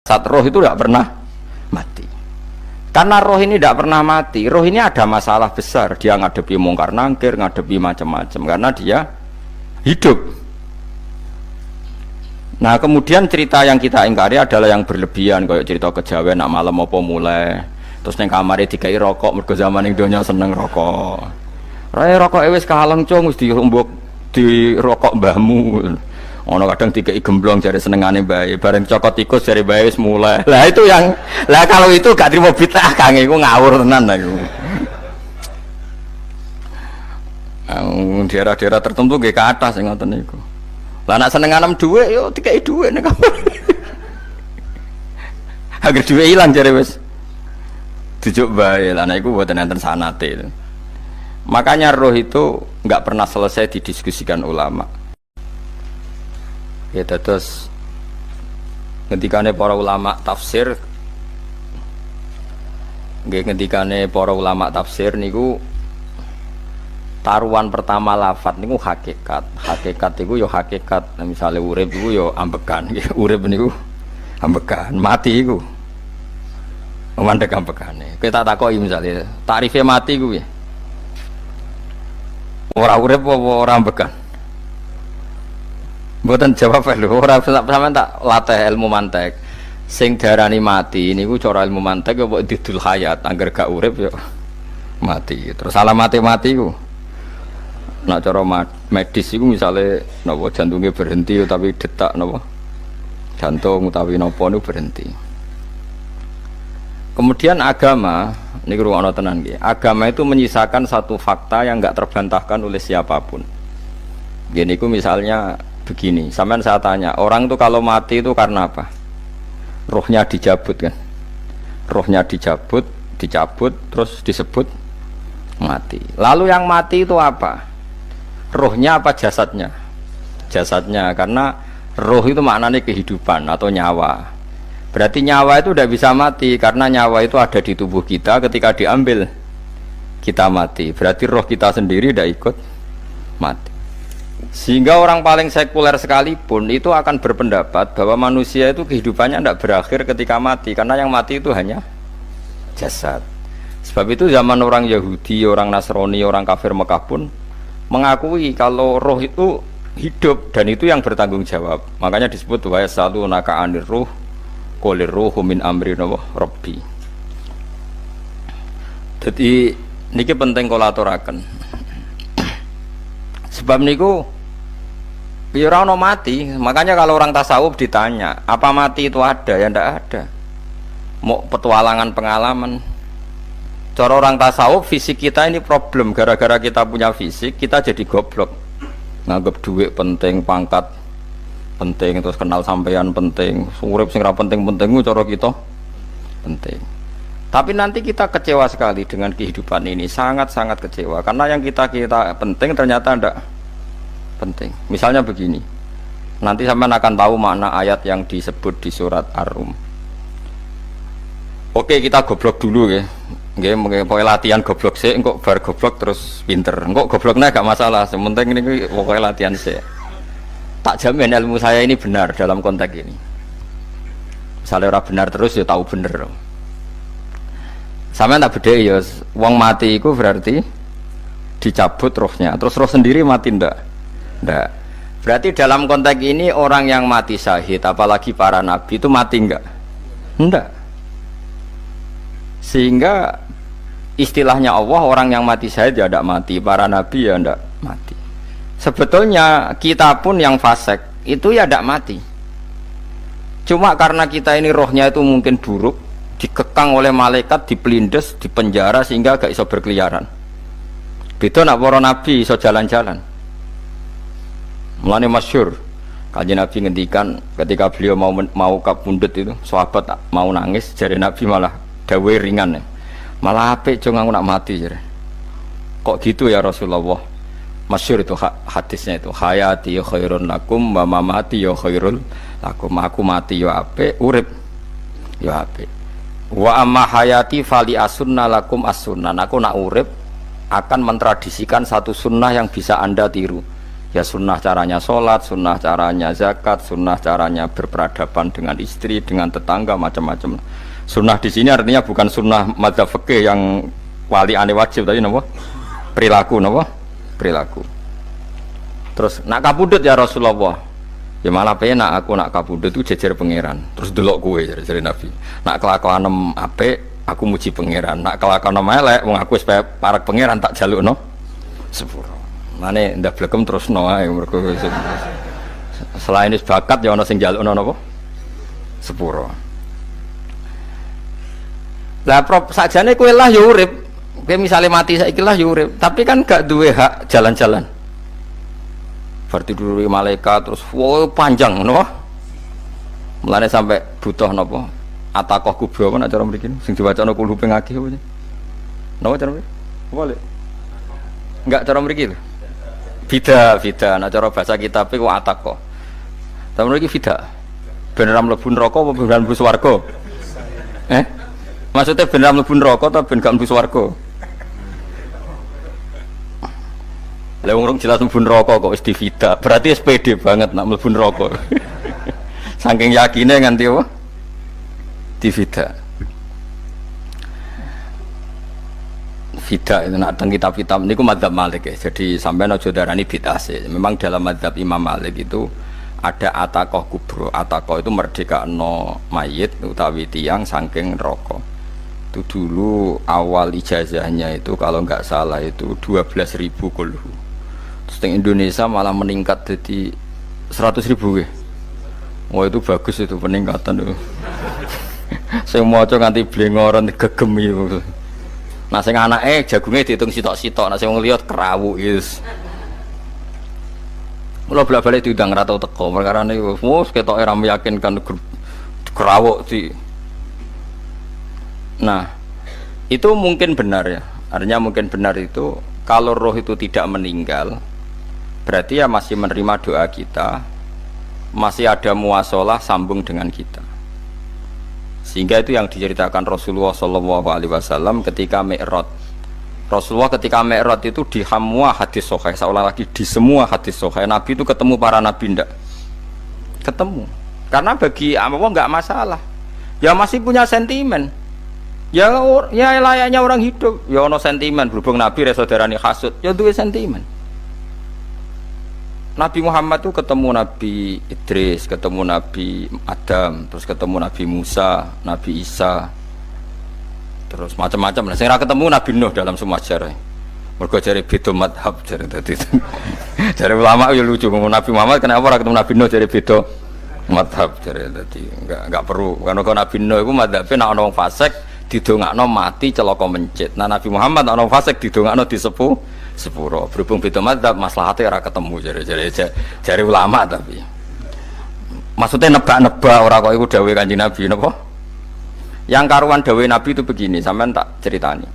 Saat roh itu tidak pernah mati. Karena roh ini tidak pernah mati, roh ini ada masalah besar. Dia ngadepi mungkar nangkir, ngadepi macam-macam karena dia hidup. Nah kemudian cerita yang kita ingkari adalah yang berlebihan, kayak cerita kejawen nak malam apa mulai terus neng kamare dikai rokok, mergo zaman ning donya seneng rokok. Rokok wis kaleng cung wis dirumbuk di rokok mbahmu. Ono kadang dikai gemblong jare senengane bae, bareng cokot tikus jare bae wis mulai. Lah itu yang lah kalau itu gak trimo bid'ah Kang, iku ngawur tenan iku. Daerah-daerah tertentu nggih ke atas sing ngoten niku. Lah nek senenganem dhuwit yo dikai dhuwit nek kamar. Agar dhuwit ilang jare wis dijuk bae. Lah nek iku mboten enten sanate. Makanya roh itu enggak pernah selesai didiskusikan ulama. Ya terus ngendikane para ulama tafsir nggih ngendikane para ulama tafsir niku taruhan pertama lafadz niku hakikat niku ya hakikat. Nah, misalnya urip niku ya ambekan nggih urip niku ambekan mati iku mandek ambekane. Kita takoki misalnya tarife mati ku piye ora urip apa ora ambekan. Mboten jawab lho, ora sampean tak latih ilmu mantek. Sing diarani mati niku cara ilmu mantek ya kok didul hayat, angger gak urip ya mati. Terus alamate mati ku. Nek cara medis iku misale napa jantunge berhenti tapi detak napa jantung utawi napa niku berhenti. Kemudian agama niku ruwono tenan nggih. Agama itu menyisakan satu fakta yang enggak terbantahkan oleh siapapun. Gini ku misalnya begini, sampean saya tanya, orang itu kalau mati itu karena apa? Rohnya dicabut kan? Rohnya dicabut, terus disebut mati. Lalu yang mati itu apa? Rohnya apa jasadnya? Jasadnya, karena roh itu maknanya kehidupan atau nyawa. Berarti nyawa itu tidak bisa mati, karena nyawa itu ada di tubuh kita, ketika diambil kita mati. Berarti roh kita sendiri tidak ikut mati. Sehingga orang paling sekuler sekalipun itu akan berpendapat bahwa manusia itu kehidupannya tidak berakhir ketika mati, karena yang mati itu hanya jasad. Sebab itu zaman orang Yahudi, orang Nasrani, orang kafir Mekah pun mengakui kalau roh itu hidup dan itu yang bertanggung jawab. Makanya disebut wa yasalunaka anir ruh qolir ruhu min amri rabbi. Jadi niki penting kula aturaken. Sebab niku ya ora ono mati. Makanya kalau orang tasawuf ditanya, apa mati itu ada? Ya ndak ada. Mau petualangan pengalaman. Cara orang tasawuf fisik kita ini problem, gara-gara kita punya fisik kita jadi goblok. Nganggep duit penting, pangkat penting, terus kenal sampean penting, urip sing ra penting-penting cara kita penting. Tapi nanti kita kecewa sekali dengan kehidupan ini, sangat-sangat kecewa karena yang kita penting ternyata ndak penting. Misalnya begini, nanti sampean akan tahu makna ayat yang disebut di surat Ar-Rum. Oke, kita goblok dulu ya. Nggih, pokoke latihan goblok sik, engko bar goblok terus pinter. Engko gobloknya gak masalah, sementing ini pokoke latihan sik. Tak jamin ilmu saya ini benar dalam konteks ini. Misalnya orang benar terus ya tahu bener. Sampeyan tak bedheki ya, wong mati itu berarti dicabut rohnya, terus roh sendiri mati ndak? Ndak. Berarti dalam konteks ini orang yang mati syahid, apalagi para nabi itu mati enggak? Ndak. Sehingga istilahnya Allah, orang yang mati syahid ya ndak mati, para nabi ya ndak mati. Sebetulnya kita pun yang fasik itu ya ndak mati. Cuma karena kita ini rohnya itu mungkin buruk, dikekang oleh malaikat, dipelindes, dipenjara sehingga gak iso berkeliaran. Beda nak para nabi iso jalan-jalan. Mulane masyhur Kanjeng Nabi ngendikan ketika beliau mau kapundhut itu, sahabat mau nangis, jare Nabi malah dawuhe ringan. Malah apik jong aku nak mati jare. Kok gitu ya Rasulullah? Masyhur itu hadisnya itu, hayati khairun lakum wa mamati ya khairul lakum. Aku mati ya apik, urip ya apik. Wa amma hayati fali asunna lakum as-sunnah. Aku nak urip akan mentradisikan satu sunnah yang bisa Anda tiru, Ya sunnah caranya sholat, sunnah caranya zakat, sunnah caranya berperadaban dengan istri, dengan tetangga, macam-macam. Sunnah di sini artinya bukan sunnah madzhab fikih yang wali ane wajib tadi, napa? Perilaku, napa? Perilaku. Terus nak kabudut ya Rasulullah. Ya malah penak aku nak kabudut itu jejer pangeran. Terus delok kowe jare Nabi. Nak kelakuan apik aku muji pangeran. Nak kelakuan elek wong aku wis parek pangeran tak jalukno sepuro. Mane ndak blekem terusno ae mergo selain is bakat ya ana sing njalukno napa? Sepuro. Lah prop sakjane kowe lah ya urip. Kowe misale mati saiki lah ya urip, tapi kan gak duwe hak jalan-jalan. Berarti dulu malaikat terus wow panjang napa? Mulane sampai butuh napa? Atakoh kubro apa nek cara mriki sing diwacana kulhu ping akeh apa? Napa cara mriki? Boleh. Enggak cara mriki lho. Fida, nah cara bahasa kitab iku ataqo. Tapi mriki fida. Beneran mlebu neraka apa beneran mlebu swarga? Maksudnya beneran mlebu neraka atau ben gak mlebu swarga? Lah wong jelas mlebu neraka kok wis divida. Berarti SPD banget nak mlebu neraka. Saking yakine nganti apa? Divida. Fida itu nak teng kitab-kitab niku madzhab Malik ya. Jadi sampean aja darani bid'ah sih. Memang dalam madzhab Imam Malik itu ada ataqah kubro. Ataqah itu merdekakno mayit utawi tiyang saking neraka. Itu dulu awal ijazahnya itu kalau enggak salah itu 12.000 kulhu. Terus di Indonesia malah meningkat jadi 100.000 ya. Wah itu bagus itu peningkatan itu. Saya mau coba nganti blengoran gegem itu. Nah sing anake jagunge diitung sitok-sitok, nah sing wong liya kerawuk yes. Mula bolak-balik diundang ra tau teko, perkara niku wis ketoke ra meyakinkan kerawuk di. Nah, itu mungkin benar ya. Artinya mungkin benar itu kalau roh itu tidak meninggal, berarti ya masih menerima doa kita, masih ada muasalah sambung dengan kita. Sehingga itu yang diceritakan Rasulullah SAW ketika Mi'raj. Rasulullah ketika Mi'raj itu di semua hadis sahih, seolah lagi di semua hadis sahih Nabi itu ketemu para nabi ndak? Ketemu. Karena bagi Allah nggak masalah. Ya masih punya sentimen. Ya layaknya orang hidup. Ya ono sentimen berhubung Nabi saudarane hasud, ya duwe sentimen. Nabi Muhammad itu ketemu Nabi Idris, ketemu Nabi Adam, terus ketemu Nabi Musa, Nabi Isa, terus macam-macam. Nah, saya ketemu Nabi Nuh dalam semua sejarah. Mergo jare beda madhab jare tadi. Jare ulama ya lucu ngomong Nabi Muhammad kenapa ora ketemu Nabi Nuh jare beda madhab jare tadi. Enggak perlu. Karena Nabi Nuh iku madhabe nek ana wong fasik didongakno mati celaka mencit. Nah Nabi Muhammad ana wong fasik didongakno disepuh sepuro. Berhubung beda madzhab maslahatnya ora ketemu jare ulama tapi maksudnya nebak-nebak ora kok iku dawuhe Kanjeng Nabi napa? Yang karuan dawuhe Nabi itu begini, sampean tak ceritani.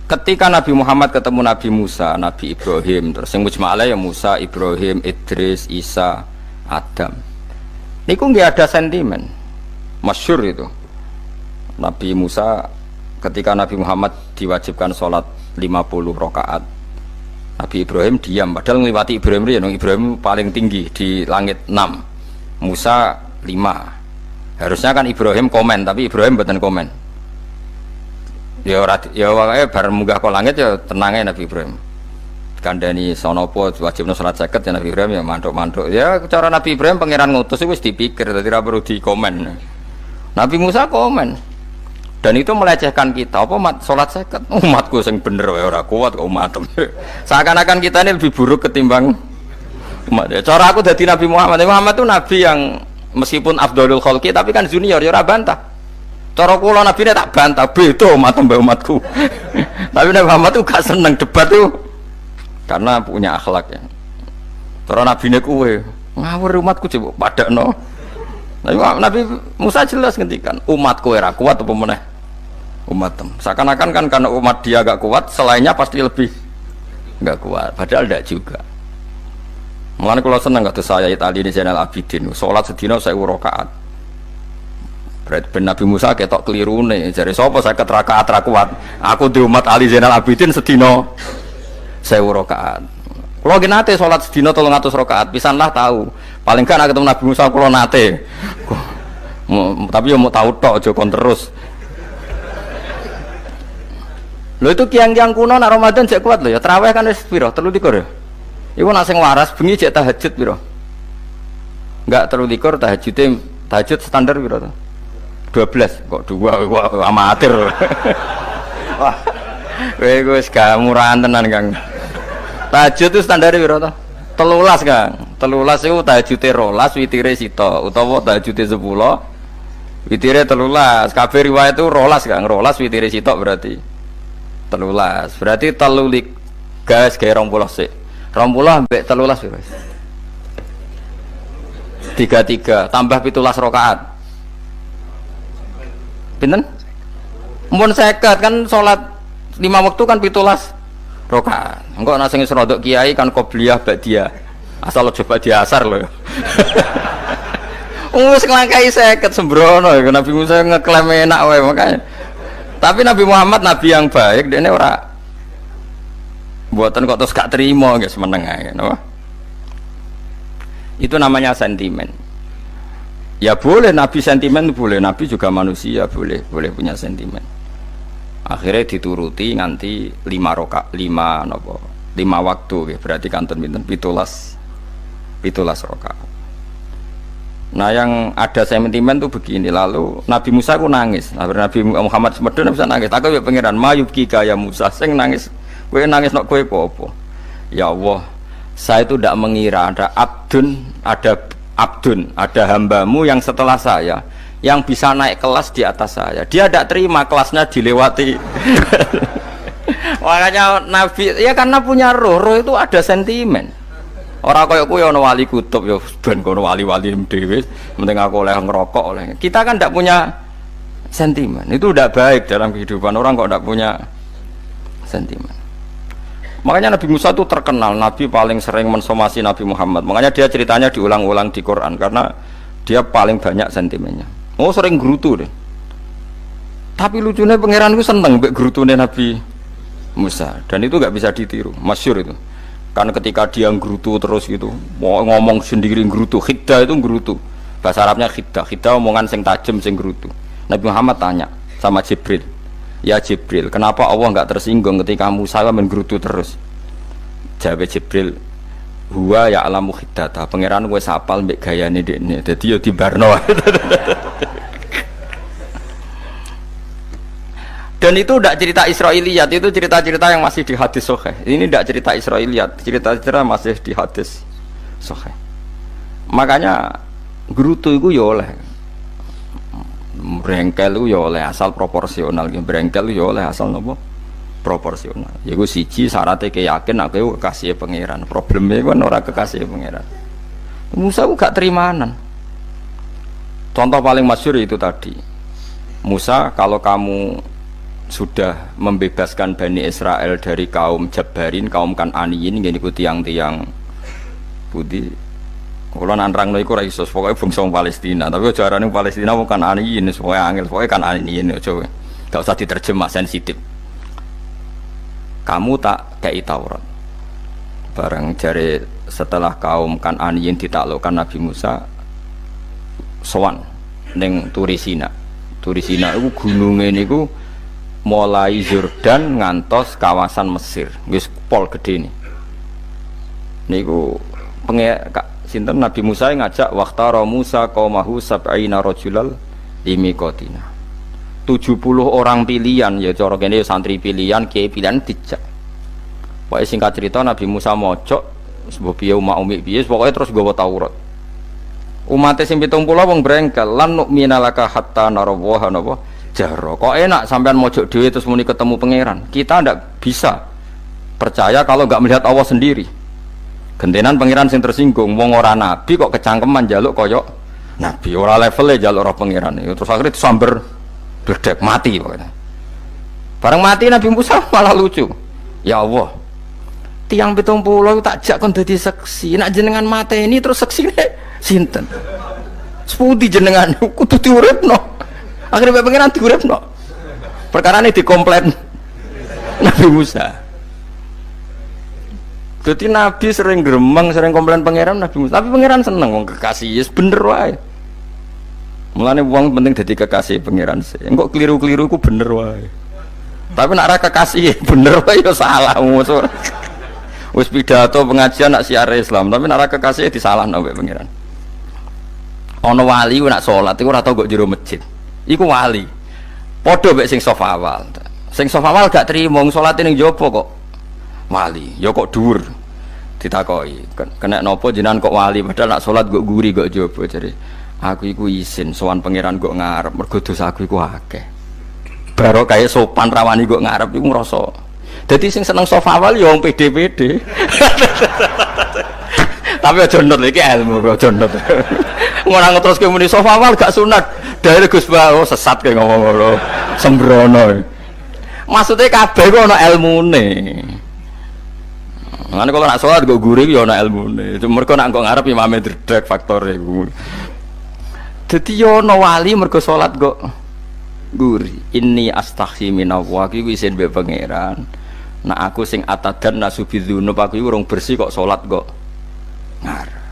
Ketika Nabi Muhammad ketemu Nabi Musa, Nabi Ibrahim, terus sing mujma'ala ya Musa, Ibrahim, Idris, Isa, Adam. Niku nggih ada sentimen. Masyhur itu. Nabi Musa ketika Nabi Muhammad diwajibkan sholat 50 rakaat, Nabi Ibrahim diam, padahal ngliwati Ibrahim ya, Ibrahim paling tinggi di langit 6, Musa 5. Harusnya kan Ibrahim komen, tapi Ibrahim mboten komen. Ya wae bar munggah ke langit ya tenange Nabi Ibrahim. Kandhani sonopo wajibno salat 50 ya Nabi Ibrahim ya mantuk-mantuk. Ya cara Nabi Ibrahim pangeran ngutus wis dipikir dadi ora perlu dikomen. Nabi Musa komen. Dan itu melecehkan kita, apa sholat seket umatku yang bener ora kuat kok umatem. Seakan-akan kita ini lebih buruk ketimbang umat. Cara aku dari Nabi Muhammad itu nabi yang meskipun afdhalul khalqi tapi kan junior ya ora bantah. Cara kula nabi tak bantah beda umat mbak umatku. Tapi Nabi Muhammad itu gak seneng debat tuh karena punya akhlak ya. Cara nabi ne kuwe ngawur umatku coba padakno. Nabi Musa jelas ngendikan umatku ora kuat apa meneh umatem. Seakan-akan kan karena umat dia agak kuat, selainnya pasti lebih enggak kuat. Padahal tidak juga. Mulane kula seneng kados saya Itali di Zainal Abidin, salat sedina 1000 rakaat. Berarti ben Nabi Musa ketok kelirune, jare sapa 50 rakaat ra kuat. Aku di umat Ali Zainal Abidin sedina 1000 rakaat. Kalau nggih nate salat sedina 300 rakaat, pisanlah tahu. Paling kan ketemu Nabi Musa kula nate. Tapi yo mau tahu tok aja kon terus. Lho itu kiang-kiang kuno nak Ramadan cek kuat lho ya. Tarawih kan wis piro? 23 ya. Iku nak sing waras bengi cek tahajud piro? Enggak 23 tahajud standar piro to? 12 kok 2 amatir. Wah. Kowe wis gak murahan tenan Kang. Tahajud itu standar piro to? 13 Kang. 13 iku tahajude 12, witire sita utawa tahajude 10. Witire 13. Kabeh riwayat itu 12 Kang. 12 witire sita berarti 13. Berarti 3 gas gawe 20 sik. 20 ambek 13 piro? 33 tambah 17 rakaat. Pinten? Mun 50 kan salat 5 waktu kan 17 rakaat. Engko ana sing rodok kiai kan qobliyah ba'diyah. Asal coba diasar lho. Wis nglangkai 50 sembrono ya Nabi Musa ngeklaim enak wae makanya. Tapi Nabi Muhammad nabi yang baik dene ora buatan kok terus gak terima guys meneng ae no? Itu namanya sentimen. Ya boleh Nabi sentimen boleh, Nabi juga manusia boleh punya sentimen. Akhirnya dituruti nganti 5 waktu ya, berarti kanton pinten 17 rakaat. Nah yang ada sentimen tuh begini, lalu Nabi Musa ku nangis. Nabi Muhammad semedon bisa nangis. Aku ya pangeran mayubki kaya Musa sing nangis. Kowe nangis nok kowe apa? Ya Allah, saya itu tidak mengira ada hambamu yang setelah saya yang bisa naik kelas di atas saya. Dia tidak terima kelasnya dilewati. Makanya Nabi ya karena punya roh itu ada sentimen. Orang kaya kowe ana wali kutub ya ben kono wali-wali dhewe, penting aku oleh ngerokok oleh. Kita kan tidak punya sentimen. Itu tidak baik dalam kehidupan orang kok tidak punya sentimen. Makanya Nabi Musa itu terkenal Nabi paling sering mensomasi Nabi Muhammad. Makanya dia ceritanya diulang-ulang di Quran karena dia paling banyak sentimennya. Oh sering gerutu deh. Tapi lucunya pangeran itu seneng mbek gerutune Nabi Musa dan itu nggak bisa ditiru, masyhur itu. Karena ketika dia nggerutu terus gitu, mau ngomong sendiri nggerutu, khiddah itu nggerutu. Bahasa Arabnya khiddah omongan sing tajem sing nggerutu. Nabi Muhammad tanya sama Jibril, ya Jibril, kenapa Allah nggak tersinggung ketika Musa menggerutu terus? Jawab Jibril, huwa ya alamu khiddata, pangeran gue sapal mbek gayane dekne, jadi yo dibarno. Dan itu tidak cerita Israiliyat, itu cerita-cerita yang masih di hadis sahih. Ini tidak cerita Israiliyat, cerita-cerita masih di hadis sahih. Makanya gerutu itu ya oleh, brengkel itu ya oleh asal proporsional, brengkel itu ya oleh asal nopo proporsional. Ya gue siji syaratnya keyakin aku kekasih pangeran. Problemnya kan orang kekasih pangeran. Musa itu gak terimanan. Contoh paling masyhur itu tadi. Musa, kalau kamu sudah membebaskan Bani Israel dari kaum Jabbarin, kaum Kan'aniyin, gini ku tiang-tiang budi. Kalau nanrang iku ora iso, pokoknya bangsa Palestina. Tapi ajaran Palestina bukan Kan'aniyin, pokoknya angel, pokoknya Kan'aniyin aja. Gak usah diterjemah sensitif. Kamu tak kei Taurat. Bareng jari setelah kaum Kan'aniyin ditaklukkan Nabi Musa, sowan ning Turisina. Turisina itu gunungnya niku mulai Yordan ngantos kawasan Mesir, wis pol gede nih. Niku sinten Nabi Musa yang ngajak waqtara Musa qaumahu sab'ina rajulal limiqatina. 70 orang pilihan ya cara kene santri pilihan, kiai pilihan dijak. Pokoke singkat cerita Nabi Musa mojok sebab piye umat umi piye pokoke terus nggawa Taurat. Umate sing 70 wong brengkel lan nu'mina laka hatta narawaha napa jaro. Kok enak sampean mojok dhewe terus muni ketemu pangeran. Kita ndak bisa percaya kalau nggak melihat Allah sendiri. Gentenan pangeran sing tersinggung, wong ora nabi kok kecangkeman njaluk koyok nabi, ora levele njaluk roh pangeran. Terus akhirnya disamber bledek mati pokoknya. Bareng mati Nabi Musa malah lucu. Ya Allah, tiang 70 tak jak kon dadi seksi. Nek jenengan mateni terus seksine sinten? Sepundi jenengan kudu diuripno. Akhirnya pengiran diuripno. Perkara ini dikomplain Nabi Musa. Jadi Nabi sering gremeng, sering komplain pangeran Nabi Musa. Tapi pangeran seneng wong kekasih, yes bener wae. Mulane wong penting dadi kekasih pangeran sih. Engko keliru-keliru ku bener wae. Tapi nek ora kekasih bener wae ya salah. Wis pidato pengajian nak siar Islam, tapi nek ora kekasih disalahno mbek pangeran. Ana wali ku nak salat iku ora tau kok jero masjid. Iku wali. Padha mbek sing saf awal. Sing saf awal gak trimo salate ning jopo kok. Wali, ya kok dhuwur. Ditakoki, kena napa jenengan kok wali padahal nak salat kok guri kok jaba jare. Aku iku isin sowan pangeran kok ngarep mergo dosa aku iku akeh. Baro kaya sopan rawani kok ngarep iku ngrasa. Dadi sing seneng sofa awal ya wong pede-pede. Tapi aja nut iki ilmu aja nut. Ngono ngeteruske muni sofa awal gak sunat. Dari Gus Bawo sesat kaya ngomong ngono. Sembrono. Maksudnya kabeh ku ana ilmune. Ngene kalau nak sholat gue gurih ya ana ilmune. Mergo nak kok ngarep imame dredeg faktore iku. Dadi yo ana wali mergo sholat kok gurih. Inni astaghfi minallah iki isin mbek pangeran. Nak aku sing atadan nasubidzunub aku iki urung bersih kok sholat kok ngarep.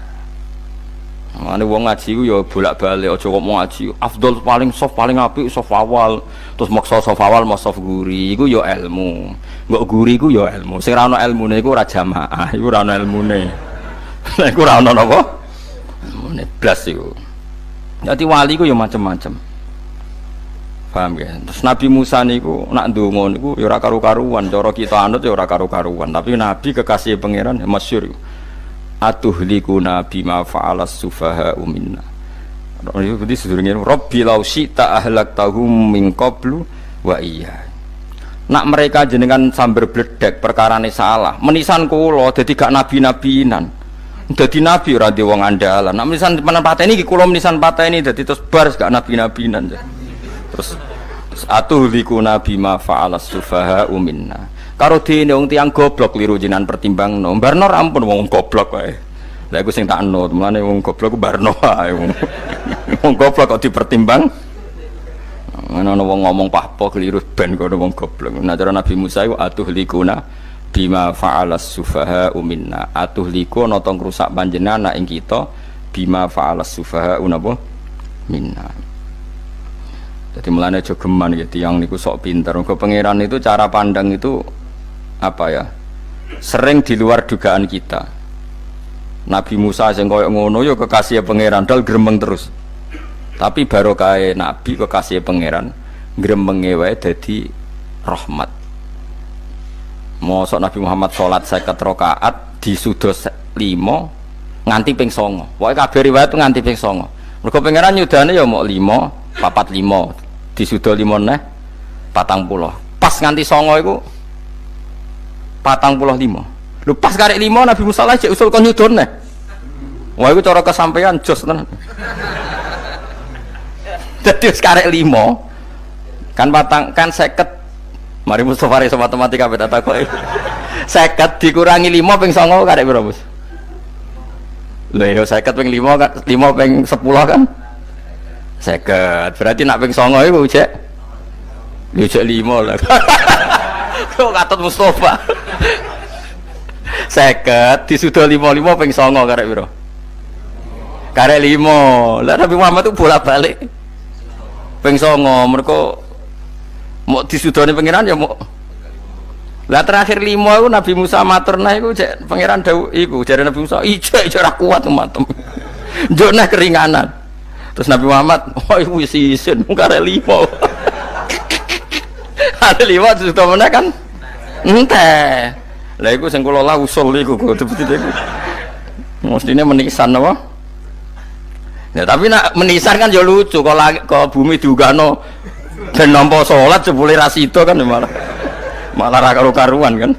Mane wong ngaji ku ya bolak-balik aja kok mau ngaji. Afdol paling soft paling apik soft awal. Terus maksa soft awal mau soft guri iku ya ilmu. Mbok guri ku ya ilmu. Sing ora ana ilmune iku ora jamaah, iku ora ana ilmune. Lah iku ora ana napa? Ilmune blas iku. Dadi wali ku ya macam-macam. Paham ya? Terus Nabi Musa niku nak ndonga niku ya ora karu-karuan, cara kita anut ya ora karu-karuan, tapi Nabi kekasih pangeran ya masyhur iku. Atuhlikuna bima fa'alas sufaha minna. Jadi sedurunge Rabbi law syi'ta ahlaktahum min qablu wa iya. Nak mereka jenengan sambar bledek perkarane salah, menisan kula dadi gak nabi-nabinan. Dadi nabi ora di wong andalan. Nak menisan pateni iki kula menisan pateni dadi terus bar gak nabi-nabinan. Terus atuhlikuna bima fa'alas sufaha minna. Karo dene wong tiyang goblok kliru jenengan pertimbangno. Barno ampun wong goblok wae. Lah iku sing tak anut, mulane wong goblok ku barno wae. Wong goblok kok dipertimbang. Ana wong ngomong pahpo kliru ben kono wong goblok. Nah cara Nabi Musa iku atuhlikuna bima fa'alas sufaha minna. Atuhliku ana tong rusak panjenengan ing kita bima fa'alas sufaha napa minna. Jadi mulane aja geman ya tiyang niku sok pinter. Mergo pangeran itu cara pandang itu apa ya? Sering di luar dugaan kita. Nabi Musa sing koyo ngono ya kekasih pangeran dal gremeng terus. Tapi barokah Nabi kekasih pangeran gremenge wae dadi rahmat. Mosok Nabi Muhammad salat 50 rakaat disudos 5 nganti ping 9. Pokoke kabeh riwayat nganti ping 9. Mergo pangeran nyudane ya mok 5, 45 disudo 5 neh 40. Pas nganti 9 iku 45. Lho pas karek 5 Nabi Musa lagi usul kon nyudon neh. Wah iku cara kesampaian jos tenan. Dadi wis karek 5 kan patang kan 50. Mari Mustofa reso matematika beta takoki. 50 dikurangi 5 ping 9 karek piro, Bos? Lho ya 50 ping 5 kan 5 ping 10 kan 50. Berarti nak ping 9 iku jek yo jek 5 lah. Kok katut Mustofa. 50 disudo 55 ping 9 karek piro? Karek 5. Lah Nabi Muhammad itu bolak-balik ping 9 mergo mau disudone pangeran ya mau. Lah terakhir 5 iku Nabi Musa matur nah iku jek pangeran dawuh iku jare Nabi Musa ijo ora kuat matem. Njuk nah keringanan. Terus Nabi Muhammad oh iku wis isin karek 5. Ada 5 disudo meneh kan enteh. Lah iku sing kula lah usul iku betul-betul iku. Mestine menisan apa? Ya tapi nak menisan kan ya lucu kalau bumi diugano ben nampa salat jebule ra sida kan malah ra karo-karuan kan.